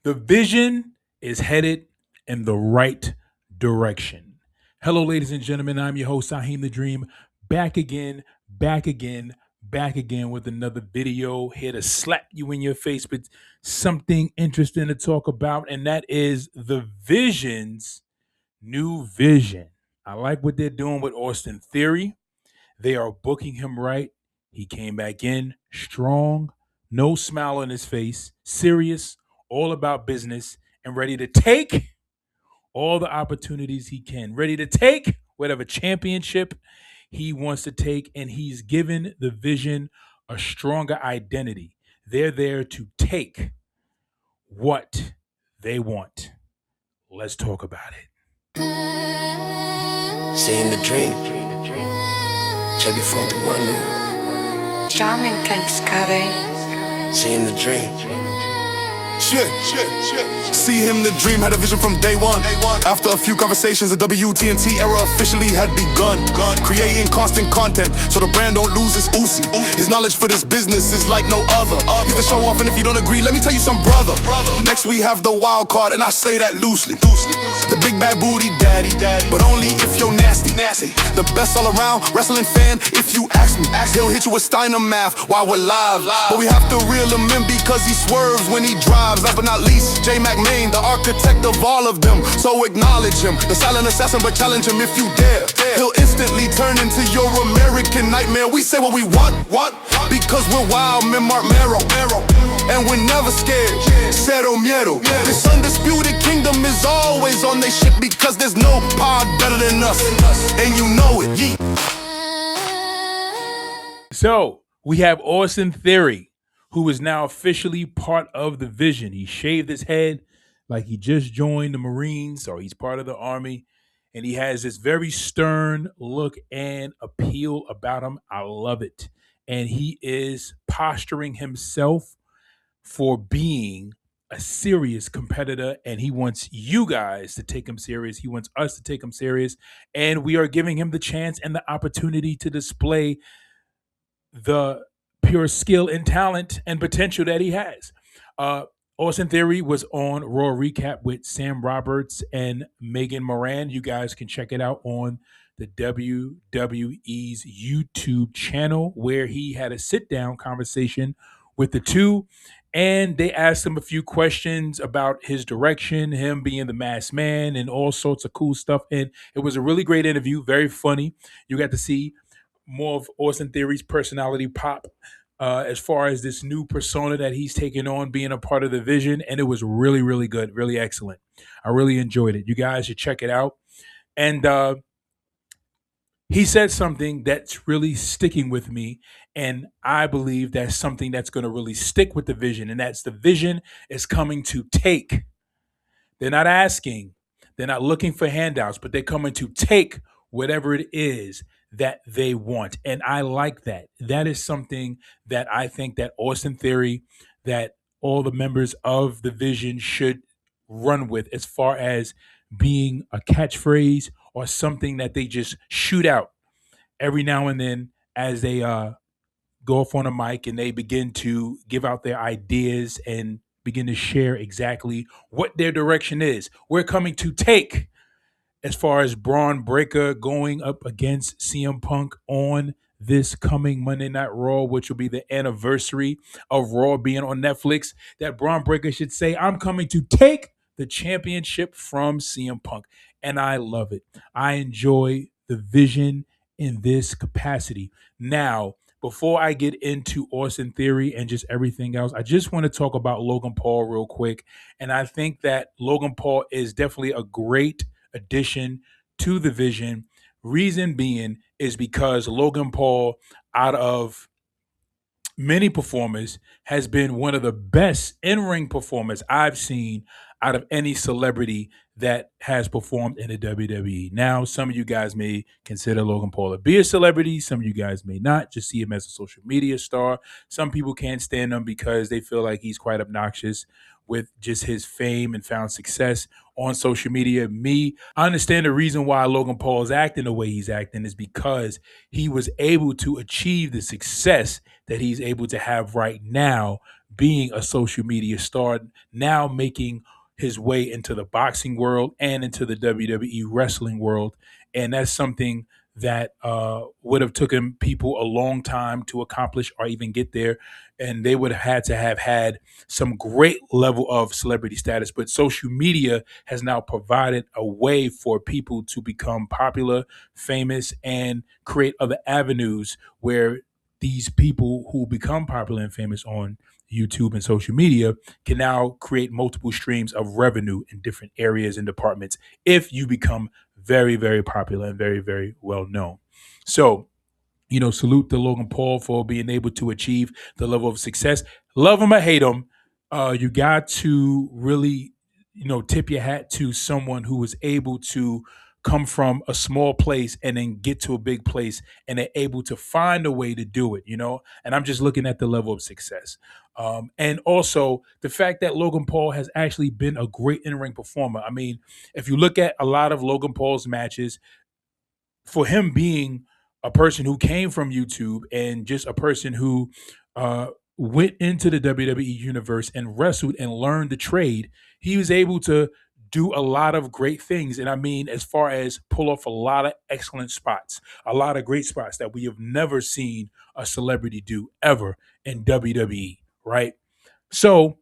The vision is headed in the right direction. Hello, ladies and gentlemen. I'm your host, Saheem the Dream, back again, back again, back again with another video here to slap you in your face with something interesting to talk about, and that is the Vision's new vision. I like what they're doing with Austin Theory. They are booking him right. He came back in strong, no smile on his face, serious, all about business, and ready to take all the opportunities he can, ready to take whatever championship he wants to take. And he's given the Vision a stronger identity. They're there to take what they want. Let's talk about it. Seeing the dream. Check it from the one. Thanks, Kare. Seeing the dream. Shit. See him the dream, had a vision from day one. After a few conversations, the WTNT era officially had begun. Creating constant content so the brand don't lose its oozy. His knowledge for this business is like no other. He's the show off, and if you don't agree, let me tell you some brother. Next we have the wild card, and I say that loosely. The big bad booty daddy, but only if you're nasty. The best all around wrestling fan, if you ask me. He'll hit you with Steiner math while we're live. But we have to reel him in because he swerves when he drives. Last but not least, J. McMain, the architect of all of them. So acknowledge him, the silent assassin, but challenge him if you dare. He'll instantly turn into your American nightmare. We say what we want? Because we're wild men, Mark Mero. And we're never scared, cero miedo. This undisputed kingdom is always on their shit because there's no pod better than us, and you know it, yeet. So we have Austin Theory, who is now officially part of the Vision. He shaved his head like he just joined the Marines or he's part of the Army. And he has this very stern look and appeal about him. I love it. And he is posturing himself for being a serious competitor, and he wants you guys to take him serious. He wants us to take him serious, and we are giving him the chance and the opportunity to display the pure skill and talent and potential that he has. Austin Theory was on Raw Recap with Sam Roberts and Megan Moran. You guys can check it out on the WWE's YouTube channel, where he had a sit-down conversation with the two, and they asked him a few questions about his direction, him being the masked man, and all sorts of cool stuff. And it was a really great interview, very funny. You got to see more of Austin Theory's personality pop as far as this new persona that he's taking on, being a part of the Vision. And it was really, really good, really excellent. I really enjoyed it. You guys should check it out. And he said something that's really sticking with me, and I believe that's something that's going to really stick with the Vision, and that's the Vision is coming to take. They're not asking, they're not looking for handouts, but they're coming to take whatever it is that they want. And I like that. That is something that I think that Austin Theory, that all the members of the Vision should run with, as far as being a catchphrase or something that they just shoot out every now and then as they go off on a mic and they begin to give out their ideas and begin to share exactly what their direction is. We're coming to take, as far as Braun Breaker going up against CM Punk on this coming Monday Night Raw, which will be the anniversary of Raw being on Netflix, that Braun Breaker should say, I'm coming to take the championship from CM Punk. And I love it. I enjoy the Vision in this capacity. Now, before I get into Austin Theory and just everything else, I just want to talk about Logan Paul real quick. And I think that Logan Paul is definitely a great addition to the Vision. Reason being is because Logan Paul, out of many performers, has been one of the best in-ring performers I've seen out of any celebrity that has performed in the WWE. Now, some of you guys may consider Logan Paul to be a celebrity. Some of you guys may not, just see him as a social media star. Some people can't stand him because they feel like he's quite obnoxious with just his fame and found success on social media. I understand the reason why Logan Paul is acting the way he's acting is because he was able to achieve the success that he's able to have right now, being a social media star, now making his way into the boxing world and into the WWE wrestling world. And that's something that would have taken people a long time to accomplish or even get there. And they would have had to have had some great level of celebrity status. But social media has now provided a way for people to become popular, famous, and create other avenues where these people who become popular and famous on YouTube and social media can now create multiple streams of revenue in different areas and departments if you become very, very popular and very, very well known. So, salute to Logan Paul for being able to achieve the level of success. Love him or hate him, you got to really, tip your hat to someone who was able to come from a small place and then get to a big place, and they're able to find a way to do it, And I'm just looking at the level of success. And also the fact that Logan Paul has actually been a great in-ring performer. I mean, if you look at a lot of Logan Paul's matches, for him being a person who came from YouTube and just a person who went into the WWE universe and wrestled and learned the trade, he was able to do a lot of great things. And I mean, as far as pull off a lot of excellent spots, a lot of great spots that we have never seen a celebrity do ever in WWE, right? So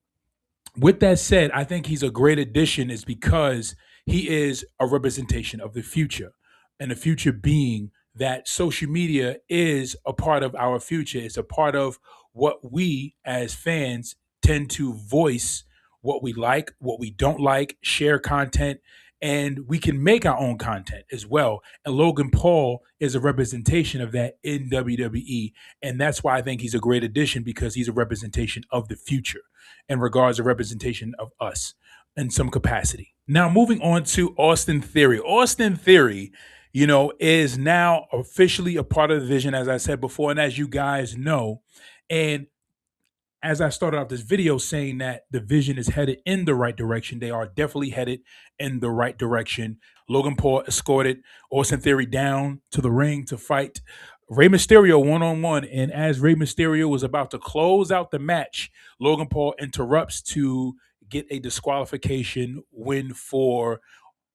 with that said, I think he's a great addition is because he is a representation of the future. And the future being that social media is a part of our future. It's a part of what we as fans tend to voice what we like, what we don't like, share content, and we can make our own content as well. And Logan Paul is a representation of that in WWE. And that's why I think he's a great addition because he's a representation of the future in regards to representation of us in some capacity. Now, moving on to Austin Theory. Austin Theory, is now officially a part of the Vision, as I said before, and as you guys know. And as I started off this video saying that the Vision is headed in the right direction, they are definitely headed in the right direction. Logan Paul escorted Austin Theory down to the ring to fight Rey Mysterio one-on-one. And as Rey Mysterio was about to close out the match, Logan Paul interrupts to get a disqualification win for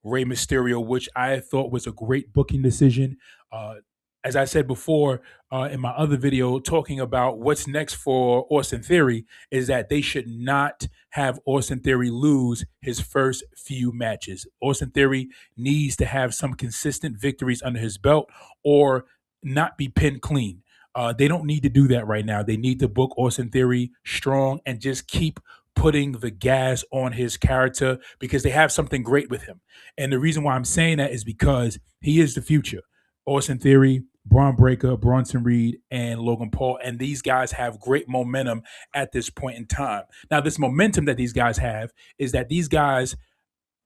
Rey Mysterio, which I thought was a great booking decision. As I said before in my other video, talking about what's next for Austin Theory is that they should not have Austin Theory lose his first few matches. Austin Theory needs to have some consistent victories under his belt or not be pinned clean. They don't need to do that right now. They need to book Austin Theory strong and just keep putting the gas on his character because they have something great with him. And the reason why I'm saying that is because he is the future. Austin Theory, Braun Breaker, Bronson Reed, and Logan Paul. And these guys have great momentum at this point in time. Now, this momentum that these guys have is that these guys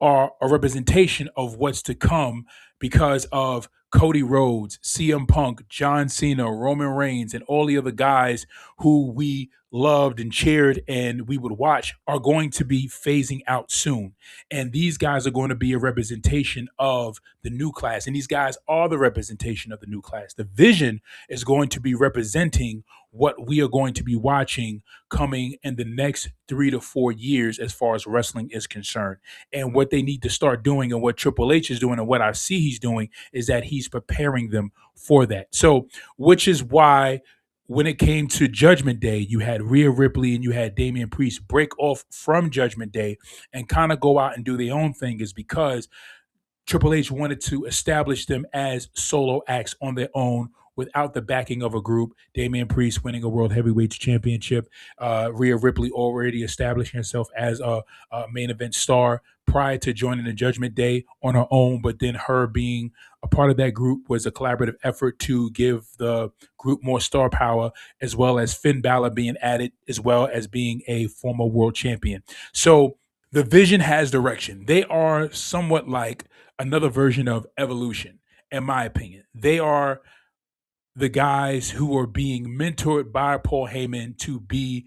are a representation of what's to come because of Cody Rhodes, CM Punk, John Cena, Roman Reigns, and all the other guys who we loved and cheered and we would watch are going to be phasing out soon. And these guys are going to be a representation of the new class. And these guys are the representation of the new class. The Vision is going to be representing what we are going to be watching coming in the next 3 to 4 years as far as wrestling is concerned. And what they need to start doing and what Triple H is doing and what I see he's doing is that he's preparing them for that. So, which is why when it came to Judgment Day, you had Rhea Ripley and you had Damian Priest break off from Judgment Day and kind of go out and do their own thing is because Triple H wanted to establish them as solo acts on their own without the backing of a group. Damian Priest winning a World Heavyweight Championship. Rhea Ripley already establishing herself as a main event star prior to joining the Judgment Day on her own, but then her being a part of that group was a collaborative effort to give the group more star power, as well as Finn Balor being added, as well as being a former world champion. So the Vision has direction. They are somewhat like another version of Evolution, in my opinion. They are the guys who are being mentored by Paul Heyman to be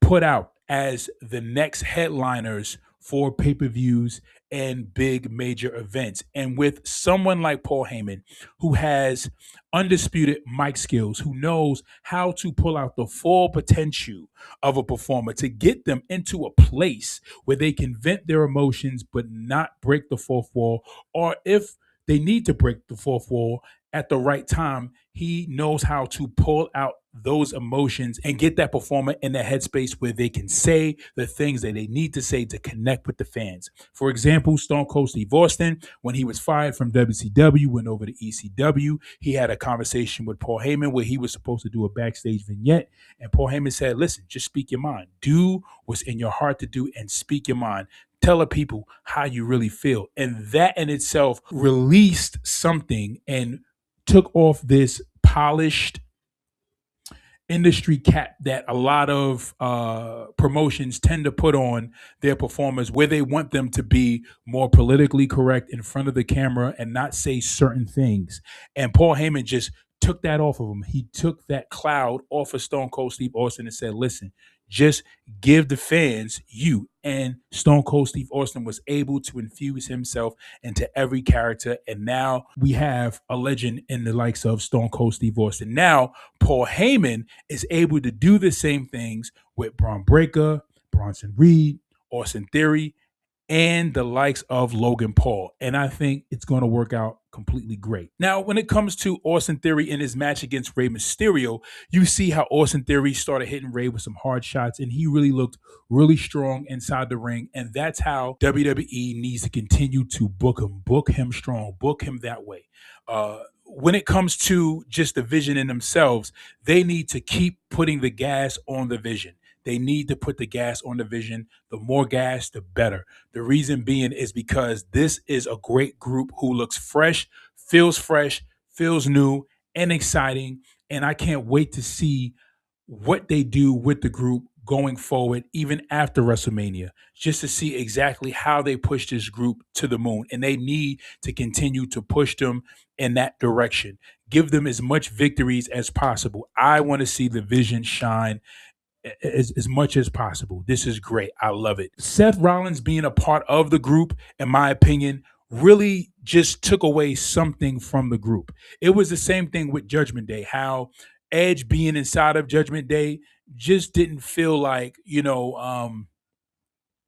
put out as the next headliners for pay-per-views and big major events. And with someone like Paul Heyman, who has undisputed mic skills, who knows how to pull out the full potential of a performer to get them into a place where they can vent their emotions but not break the fourth wall, or if they need to break the fourth wall at the right time, he knows how to pull out those emotions and get that performer in a headspace where they can say the things that they need to say to connect with the fans. For example, Stone Cold Steve Austin, when he was fired from WCW, went over to ECW, he had a conversation with Paul Heyman where he was supposed to do a backstage vignette, and Paul Heyman said, listen, just speak your mind. Do what's in your heart to do and speak your mind. Tell the people how you really feel. And that in itself released something and took off this polished industry cap that a lot of promotions tend to put on their performers, where they want them to be more politically correct in front of the camera and not say certain things. And Paul Heyman just took that off of him. He took that cloud off of Stone Cold Steve Austin and said, listen, just give the fans you. And Stone Cold Steve Austin was able to infuse himself into every character. And now we have a legend in the likes of Stone Cold Steve Austin. Now, Paul Heyman is able to do the same things with Braun Breaker, Bronson Reed, Austin Theory, and the likes of Logan Paul. And I think it's going to work out completely great. Now, when it comes to Austin Theory in his match against Rey Mysterio, you see how Austin Theory started hitting Rey with some hard shots, and he really looked really strong inside the ring. And that's how WWE needs to continue to book him strong, book him that way. When it comes to just the Vision in themselves, they need to keep putting the gas on the Vision. They need to put the gas on the Vision. The more gas, the better. The reason being is because this is a great group who looks fresh, feels new, and exciting. And I can't wait to see what they do with the group going forward, even after WrestleMania, just to see exactly how they push this group to the moon. And they need to continue to push them in that direction. Give them as much victories as possible. I want to see the Vision shine as much as possible. This is great. I love it. Seth Rollins being a part of the group, in my opinion, really just took away something from the group. It was the same thing with Judgment Day, how Edge being inside of Judgment Day just didn't feel like,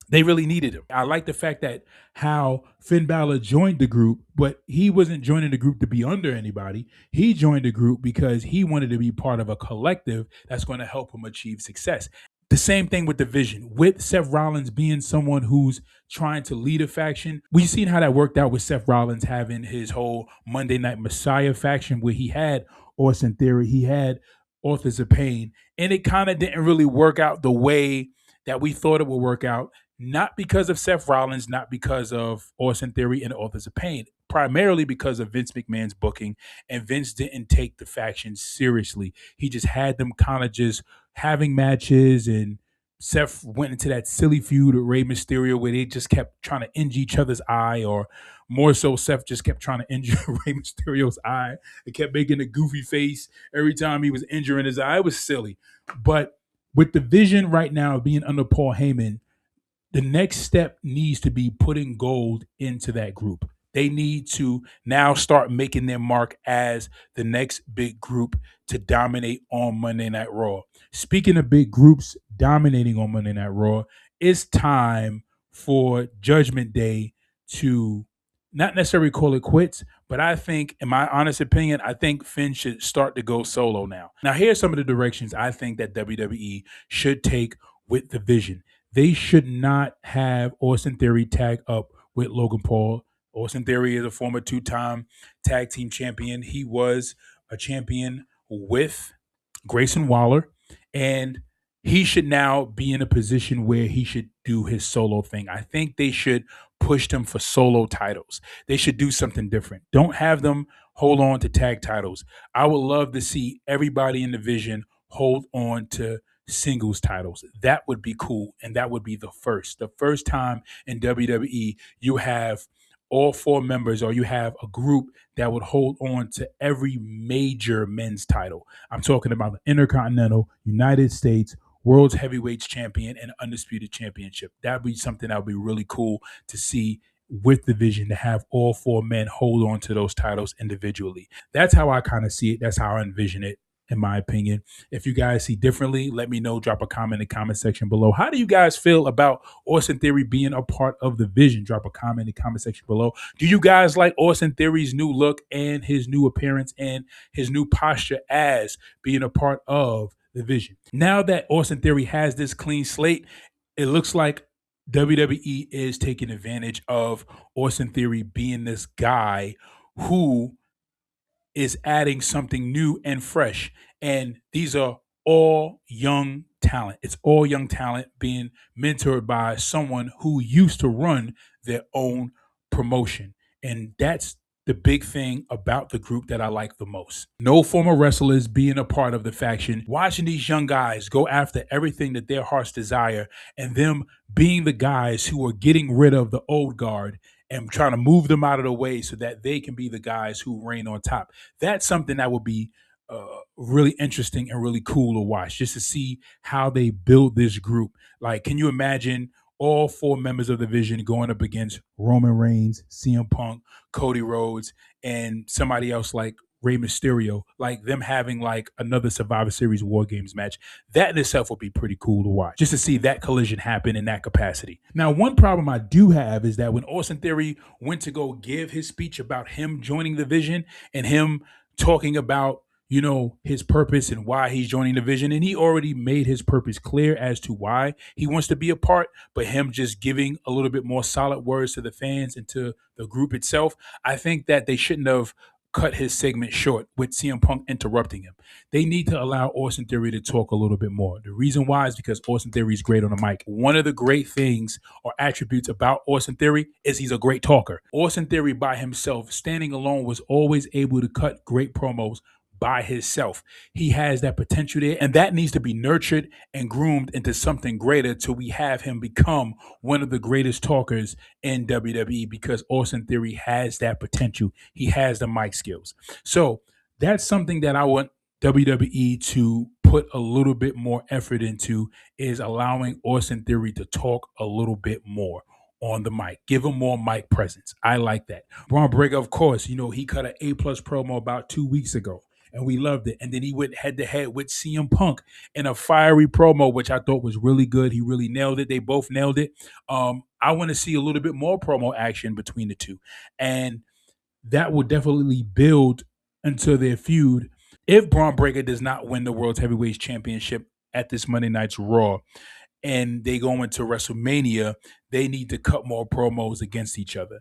they really needed him. I like the fact that how Finn Balor joined the group, but he wasn't joining the group to be under anybody. He joined the group because he wanted to be part of a collective that's going to help him achieve success. The same thing with the Vision, with Seth Rollins being someone who's trying to lead a faction. We've seen how that worked out with Seth Rollins having his whole Monday Night Messiah faction where he had Austin Theory, he had Authors of Pain, and it kind of didn't really work out the way that we thought it would work out. Not because of Seth Rollins, not because of Austin Theory and Authors of Pain, primarily because of Vince McMahon's booking, and Vince didn't take the faction seriously. He just had them kind of just having matches, and Seth went into that silly feud with Rey Mysterio where they just kept trying to injure each other's eye, or more so, Seth just kept trying to injure Rey Mysterio's eye. It kept making a goofy face every time he was injuring his eye. It was silly. But with the Vision right now being under Paul Heyman, the next step needs to be putting gold into that group. They need to now start making their mark as the next big group to dominate on Monday Night Raw. Speaking of big groups dominating on Monday Night Raw, it's time for Judgment Day to not necessarily call it quits, but I think, in my honest opinion, I think Finn should start to go solo now. Now, here's some of the directions I think that WWE should take with the Vision. They should not have Austin Theory tag up with Logan Paul. Austin Theory is a former two-time tag team champion. He was a champion with Grayson Waller, and he should now be in a position where he should do his solo thing. I think they should push them for solo titles. They should do something different. Don't have them hold on to tag titles. I would love to see everybody in the Vision hold on to singles titles. That would be cool, and that would be the first time in WWE you have all four members, or you have a group that would hold on to every major men's title. I'm talking about the Intercontinental, United States, World's Heavyweights Champion and Undisputed Championship. That'd be something that would be really cool to see with the vision, to have all four men hold on to those titles individually. That's how I kind of see it. That's how I envision it, in my opinion. If you guys see differently, let me know. Drop a comment in the comment section below. How do you guys feel about Austin Theory being a part of the vision? Drop a comment in the comment section below. Do you guys like Austin Theory's new look and his new appearance and his new posture as being a part of the vision? Now that Austin Theory has this clean slate, it looks like WWE is taking advantage of Austin Theory being this guy who is adding something new and fresh. And these are all young talent. It's all young talent being mentored by someone who used to run their own promotion. And that's the big thing about the group that I like the most. No former wrestlers being a part of the faction, watching these young guys go after everything that their hearts desire, and them being the guys who are getting rid of the old guard and trying to move them out of the way so that they can be the guys who reign on top. That's something that would be really interesting and really cool to watch, just to see how they build this group. Like, can you imagine all four members of the Vision going up against Roman Reigns, CM Punk, Cody Rhodes, and somebody else like Rey Mysterio, like them having like another Survivor Series War Games match? That in itself would be pretty cool to watch, just to see that collision happen in that capacity. Now, one problem I do have is that when Austin Theory went to go give his speech about him joining the Vision and him talking about, you know, his purpose and why he's joining the Vision, and he already made his purpose clear as to why he wants to be a part, but him just giving a little bit more solid words to the fans and to the group itself, I think that they shouldn't have cut his segment short with CM Punk interrupting him. They need to allow Austin Theory to talk a little bit more. The reason why is because Austin Theory is great on the mic. One of the great things or attributes about Austin Theory is he's a great talker. Austin Theory by himself, standing alone, was always able to cut great promos by himself. He has that potential there, and that needs to be nurtured and groomed into something greater till we have him become one of the greatest talkers in WWE, because Austin Theory has that potential. He has the mic skills. So that's something that I want WWE to put a little bit more effort into, is allowing Austin Theory to talk a little bit more on the mic. Give him more mic presence. I like that. Braun Breaker, of course, you know, he cut an A+ promo about 2 weeks ago, and we loved it. And then he went head to head with CM Punk in a fiery promo, which I thought was really good. He really nailed it. They both nailed it. I want to see a little bit more promo action between the two, and that will definitely build into their feud. If Braun Breaker does not win the World Heavyweight Championship at this Monday night's Raw, and they go into WrestleMania, they need to cut more promos against each other.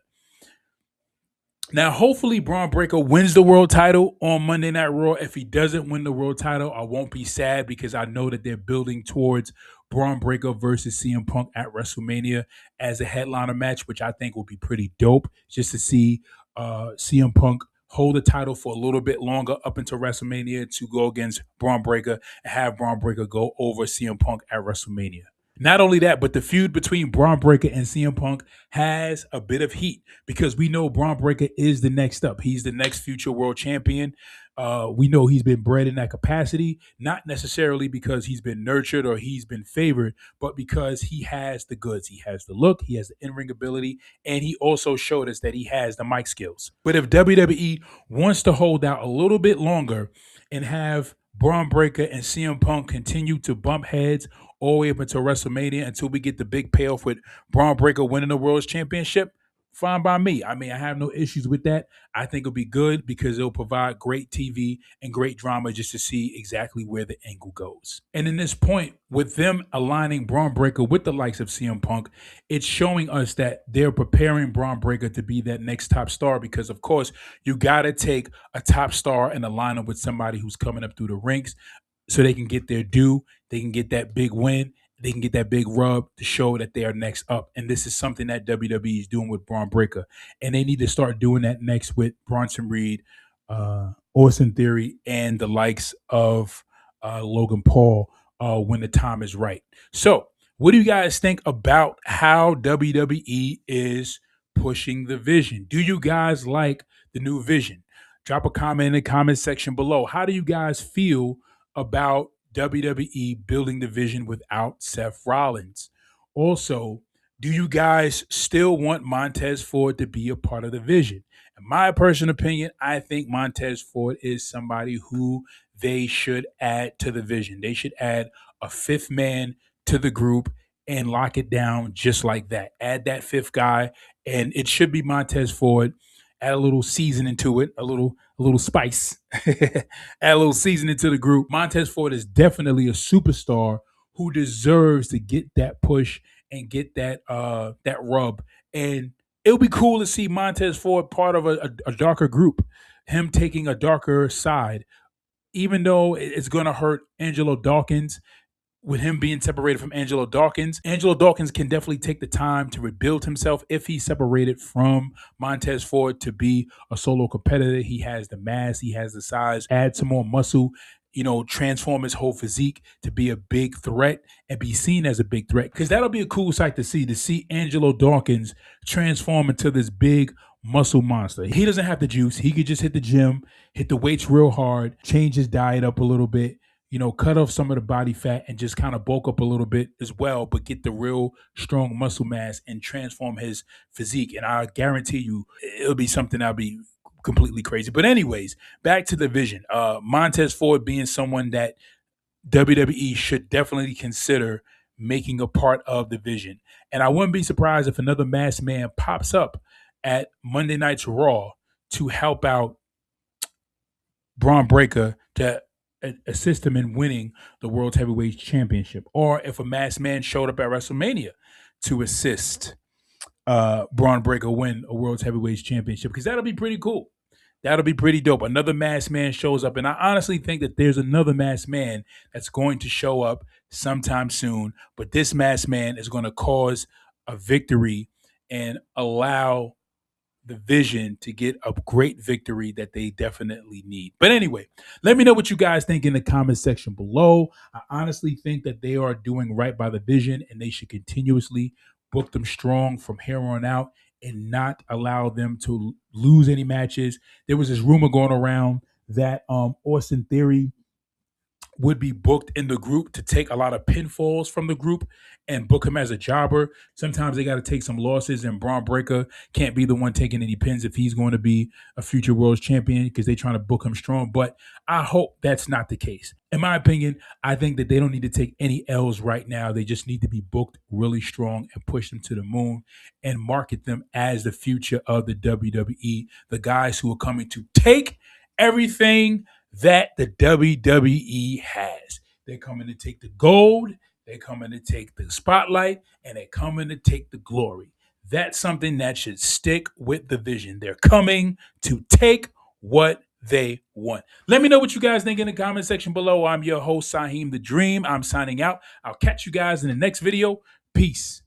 Now, hopefully, Braun Breaker wins the world title on Monday Night Raw. If he doesn't win the world title, I won't be sad, because I know that they're building towards Braun Breaker versus CM Punk at WrestleMania as a headliner match, which I think will be pretty dope, just to see CM Punk hold the title for a little bit longer up until WrestleMania to go against Braun Breaker and have Braun Breaker go over CM Punk at WrestleMania. Not only that, but the feud between Braun Breaker and CM Punk has a bit of heat, because we know Braun Breaker is the next up. He's the next future world champion. We know he's been bred in that capacity, not necessarily because he's been nurtured or he's been favored, but because he has the goods. He has the look, he has the in-ring ability, and he also showed us that he has the mic skills. But if WWE wants to hold out a little bit longer and have Braun Breaker and CM Punk continue to bump heads all the way up until WrestleMania, until we get the big payoff with Braun Breaker winning the World Championship, fine by me. I mean, I have no issues with that. I think it'll be good, because it'll provide great TV and great drama just to see exactly where the angle goes. And in this point, with them aligning Braun Breaker with the likes of CM Punk, it's showing us that they're preparing Braun Breaker to be that next top star, because, of course, you got to take a top star and align him with somebody who's coming up through the ranks so they can get their due, they can get that big win, they can get that big rub to show that they are next up. And this is something that WWE is doing with Braun Breaker. And they need to start doing that next with Bronson Reed, Austin Theory, and the likes of Logan Paul when the time is right. So what do you guys think about how WWE is pushing the vision? Do you guys like the new vision? Drop a comment in the comment section below. How do you guys feel about WWE building the vision without Seth Rollins? Also, do you guys still want Montez Ford to be a part of the vision? In my personal opinion, I think Montez Ford is somebody who they should add to the vision. They should add a fifth man to the group and lock it down just like that. Add that fifth guy, and it should be Montez Ford. Add a little seasoning to it, a little spice. Add a little seasoning to the group. Montez Ford is definitely a superstar who deserves to get that push and get that rub. And it'll be cool to see Montez Ford part of a darker group, him taking a darker side, even though it's going to hurt Angelo Dawkins with him being separated from Angelo Dawkins. Angelo Dawkins can definitely take the time to rebuild himself if he's separated from Montez Ford to be a solo competitor. He has the mass, he has the size, add some more muscle, transform his whole physique to be a big threat and be seen as a big threat. Because that'll be a cool sight to see Angelo Dawkins transform into this big muscle monster. He doesn't have the juice. He could just hit the gym, hit the weights real hard, change his diet up a little bit, cut off some of the body fat and just kind of bulk up a little bit as well, but get the real strong muscle mass and transform his physique. And I guarantee you, it'll be something that'll be completely crazy. But anyways, back to the vision. Montez Ford being someone that WWE should definitely consider making a part of the vision. And I wouldn't be surprised if another masked man pops up at Monday Night's Raw to help out Braun Breaker to assist him in winning the World Heavyweight Championship, or if a masked man showed up at WrestleMania to assist Braun Breaker win a World Heavyweight Championship, because that'll be pretty cool. That'll be pretty dope. Another masked man shows up, and I honestly think that there's another masked man that's going to show up sometime soon, but this masked man is going to cause a victory and allow the vision to get a great victory that they definitely need. But anyway, let me know what you guys think in the comment section below. I honestly think that they are doing right by the vision, and they should continuously book them strong from here on out and not allow them to lose any matches. There was this rumor going around that Austin Theory would be booked in the group to take a lot of pinfalls from the group and book him as a jobber. Sometimes they got to take some losses, and Braun Breaker can't be the one taking any pins if he's going to be a future world champion, because they're trying to book him strong. But I hope that's not the case. In my opinion, I think that they don't need to take any L's right now. They just need to be booked really strong and push them to the moon and market them as the future of the WWE, the guys who are coming to take everything that the WWE has. They're coming to take the gold, they're coming to take the spotlight, and they're coming to take the glory. That's something that should stick with the vision. They're coming to take what they want. Let me know what you guys think in the comment section below. I'm your host, Saheem the Dream. I'm signing out. I'll catch you guys in the next video. Peace.